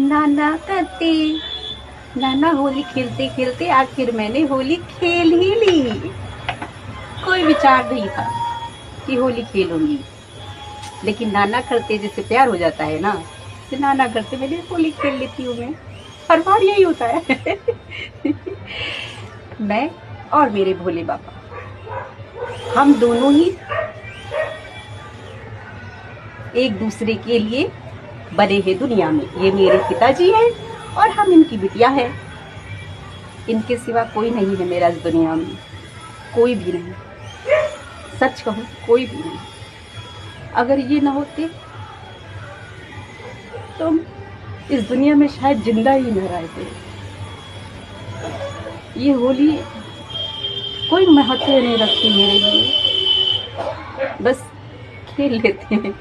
नाना करते, नाना होली खेलते खेलते आखिर मैंने होली खेल ही ली। कोई विचार नहीं था कि होली खेलूंगी, लेकिन नाना करते जैसे प्यार हो जाता है ना, तो नाना करते मैंने होली खेल लेती हूँ। मैं हर बार यही होता है। मैं और मेरे भोले बाबा, हम दोनों ही एक दूसरे के लिए बने हैं दुनिया में। ये मेरे पिताजी हैं और हम इनकी बिटिया है। इनके सिवा कोई नहीं है मेरा इस दुनिया में, कोई भी नहीं। सच कहूँ, कोई भी नहीं। अगर ये ना होते तो हम इस दुनिया में शायद जिंदा ही न रहते। ये होली कोई महत्व नहीं रखती मेरे लिए, बस खेल लेते हैं।